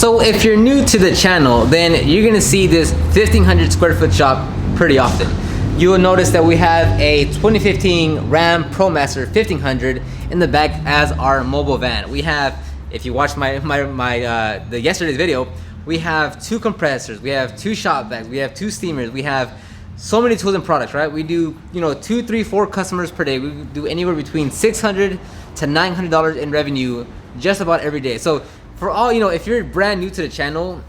So if you're new to the channel, then you're gonna see this 1,500 square foot shop pretty often. You will notice that we have a 2015 Ram ProMaster 1500 in the back as our mobile van. We have, if you watched the yesterday's video, we have 2 compressors, we have 2 shop vacs, we have 2 steamers, we have so many tools and products, right? We do, 2, 3, 4 customers per day. We do anywhere between $600 to $900 in revenue just about every day. So for all, if you're brand new to the channel,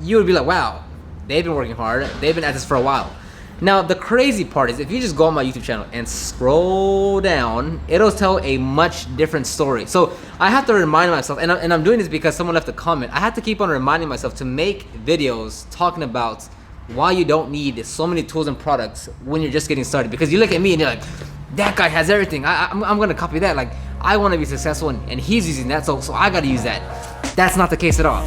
you would be like, wow, they've been working hard. They've been at this for a while. Now, the crazy part is if you just go on my YouTube channel and scroll down, it'll tell a much different story. So I have to remind myself, and I'm doing this because someone left a comment. I have to keep on reminding myself to make videos talking about why you don't need so many tools and products when you're just getting started. Because you look at me and you're like, that guy has everything. I'm gonna copy that. Like, I wanna be successful and he's using that, so I gotta use that. That's not the case at all.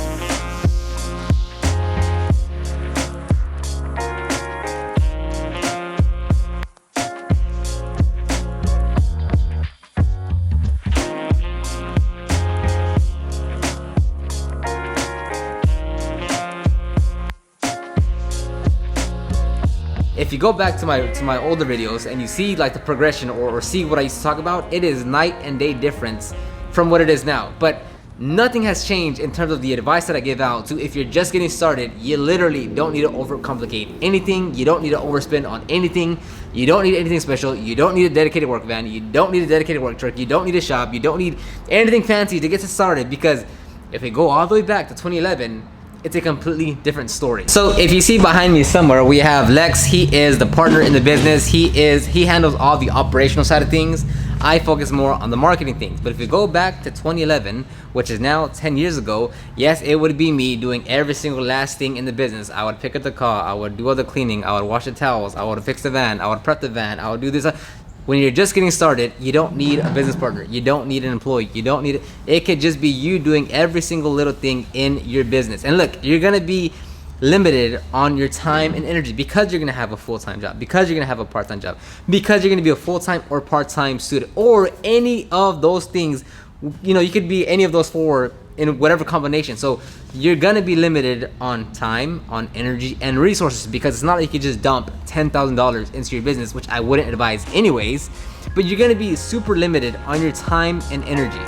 If you go back to my older videos and you see like the progression or see what I used to talk about, it is night and day difference from what it is now. But nothing has changed in terms of the advice that I give out to if you're just getting started. You literally don't need to overcomplicate anything. You don't need to overspend on anything. You don't need anything special. You don't need a dedicated work van. You don't need a dedicated work truck. You don't need a shop. You don't need anything fancy to get started, because if we go all the way back to 2011, it's a completely different story. So if you see behind me somewhere, we have Lex. He is the partner in the business. He handles all the operational side of things. I focus more on the marketing things. But if you go back to 2011, which is now 10 years ago, yes, it would be me doing every single last thing in the business. I would pick up the car, I would do all the cleaning, I would wash the towels, I would fix the van, I would prep the van, I would do this. When you're just getting started, you don't need a business partner. You don't need an employee. You don't need it. It could just be you doing every single little thing in your business. And look, you're gonna be limited on your time and energy because you're gonna have a full-time job, because you're gonna have a part-time job, because you're gonna be a full-time or part-time student, or any of those things. You could be any of those 4 in whatever combination. So you're gonna be limited on time, on energy, and resources, because it's not like you can just dump $10,000 into your business, which I wouldn't advise anyways, but you're gonna be super limited on your time and energy.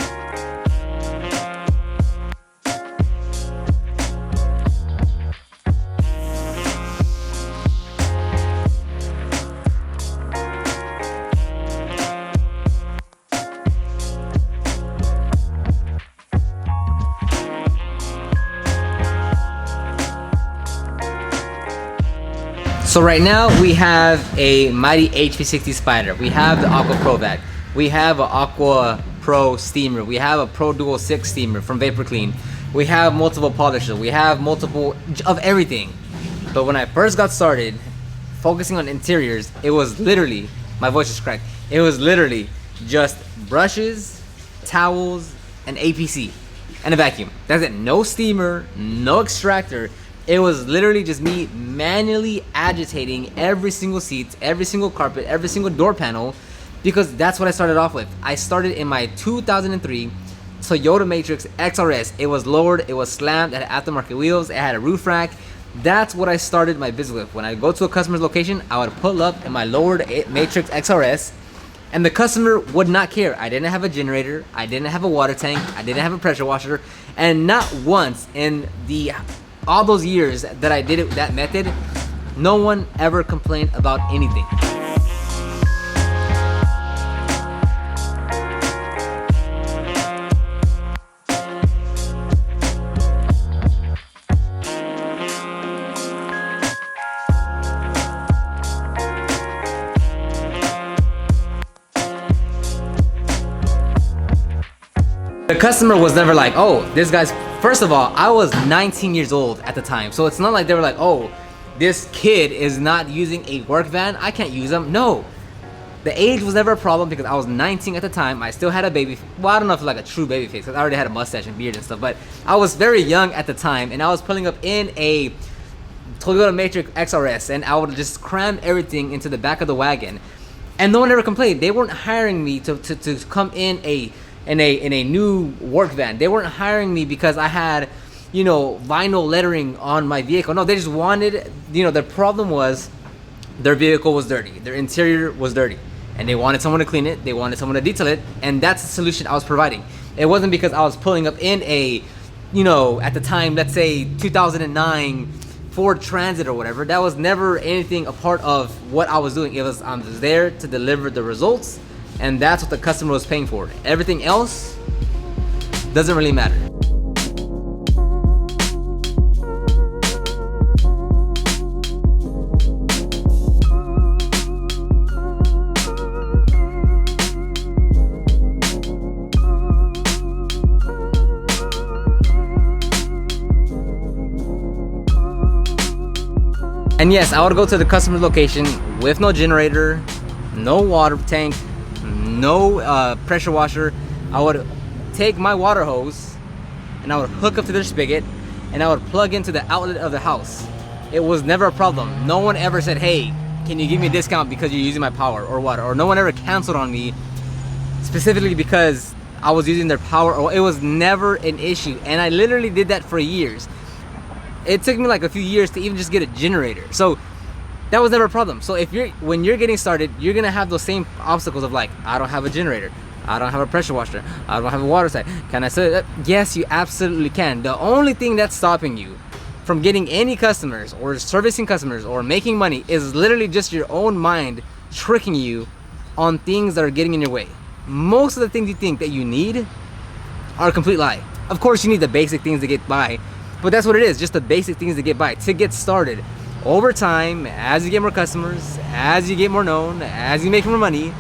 So right now we have a mighty HP60 Spider. We have the Aqua Pro Vac. We have an Aqua Pro steamer. We have a Pro Dual 6 steamer from Vapor Clean. We have multiple polishers. We have multiple of everything. But when I first got started focusing on interiors, it was literally, my voice is cracked, it was literally just brushes, towels, and APC, and a vacuum. That's it. No steamer, no extractor. It was literally just me manually agitating every single seat, every single carpet, every single door panel, because that's what I started off with. I started in my 2003 Toyota Matrix XRS. It was lowered, it was slammed, it had aftermarket wheels, it had a roof rack. That's what I started my business with. When I go to a customer's location, I would pull up in my lowered Matrix XRS, and the customer would not care. I didn't have a generator, I didn't have a water tank, I didn't have a pressure washer, and not once in all those years that I did it that method, no one ever complained about anything. The customer was never like, oh, this guy's, first of all, I was 19 years old at the time. So it's not like they were like, oh, this kid is not using a work van, I can't use them. No, the age was never a problem because I was 19 at the time. I still had a baby, well, I don't know if like a true baby face, because I already had a mustache and beard and stuff, but I was very young at the time, and I was pulling up in a Toyota Matrix XRS, and I would just cram everything into the back of the wagon. And no one ever complained. They weren't hiring me to come in a new work van. They weren't hiring me because I had vinyl lettering on my vehicle. No, they just wanted, their problem was their vehicle was dirty, their interior was dirty, and they wanted someone to clean it, they wanted someone to detail it, and that's the solution I was providing. It wasn't because I was pulling up in a, at the time, let's say 2009 Ford Transit or whatever. That was never anything a part of what I was doing. I was there to deliver the results, and that's what the customer was paying for. Everything else doesn't really matter. And yes, I would go to the customer's location with no generator, no water tank, no pressure washer. I would take my water hose and I would hook up to their spigot and I would plug into the outlet of the house. It was never a problem. No one ever said, hey, can you give me a discount because you're using my power or water? Or no one ever canceled on me specifically because I was using their power. Or it was never an issue. And I literally did that for years. It took me like a few years to even just get a generator. So that was never a problem. So when you're getting started, you're gonna have those same obstacles of like, I don't have a generator, I don't have a pressure washer, I don't have a water side. Can I say that? Yes, you absolutely can. The only thing that's stopping you from getting any customers or servicing customers or making money is literally just your own mind tricking you on things that are getting in your way. Most of the things you think that you need are a complete lie. Of course, you need the basic things to get by, but that's what it is, just the basic things to get by, to get started. Over time, as you get more customers, as you get more known, as you make more money,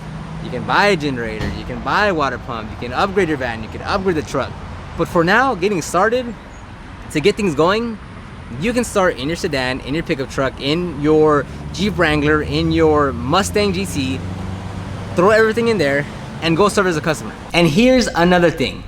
you can buy a generator, you can buy a water pump, you can upgrade your van, you can upgrade the truck. But for now, getting started, to get things going, you can start in your sedan, in your pickup truck, in your Jeep Wrangler, in your Mustang GT, throw everything in there, and go serve as a customer. And here's another thing.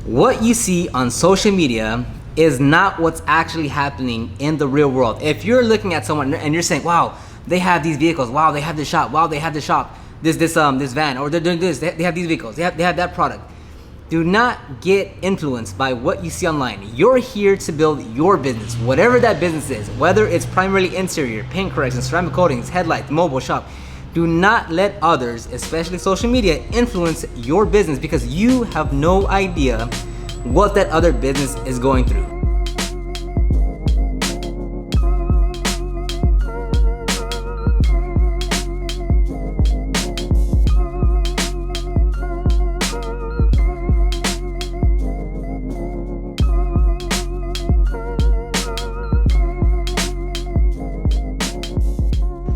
What you see on social media is not what's actually happening in the real world. If you're looking at someone and you're saying, wow, they have these vehicles, wow, they have this shop, wow, they have this shop, this van, or they're doing this, they have these vehicles, they have that product. Do not get influenced by what you see online. You're here to build your business, whatever that business is, whether it's primarily interior, paint correction, ceramic coatings, headlights, mobile shop. Do not let others, especially social media, influence your business because you have no idea what that other business is going through.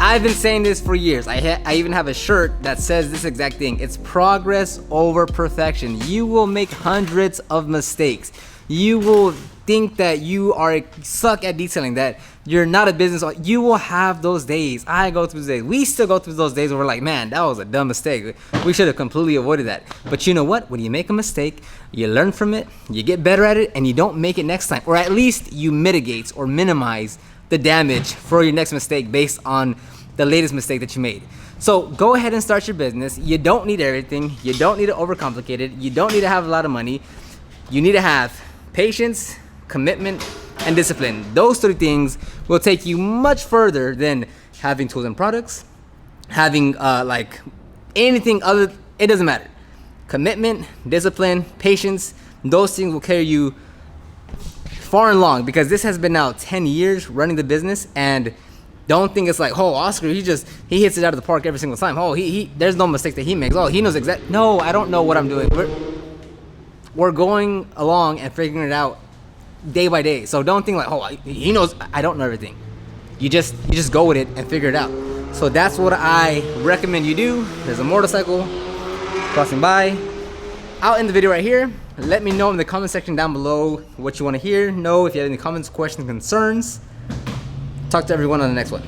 I've been saying this for years. I even have a shirt that says this exact thing. It's progress over perfection. You will make hundreds of mistakes. You will think that you suck at detailing, that you're not a business. You will have those days. I go through those days. We still go through those days where we're like, man, that was a dumb mistake. We should have completely avoided that. But you know what? When you make a mistake, you learn from it, you get better at it, and you don't make it next time. Or at least you mitigate or minimize the damage for your next mistake based on the latest mistake that you made. So go ahead and start your business. You don't need everything. You don't need to overcomplicate it. You don't need to have a lot of money. You need to have patience, commitment, and discipline. Those three things will take you much further than having tools and products, having like anything other. It doesn't matter. Commitment, discipline, patience, those things will carry you far and long, because this has been now 10 years running the business, and don't think it's like, oh, Oscar, he hits it out of the park every single time. Oh, there's no mistake that he makes. Oh, he knows exactly. No, I don't know what I'm doing. We're going along and figuring it out day by day. So don't think like, oh, he knows. I don't know everything. You just go with it and figure it out. So that's what I recommend you do. There's a motorcycle crossing by. I'll end the video right here. Let me know in the comment section down below what you want to hear. Know if you have any comments, questions, concerns. Talk to everyone on the next one.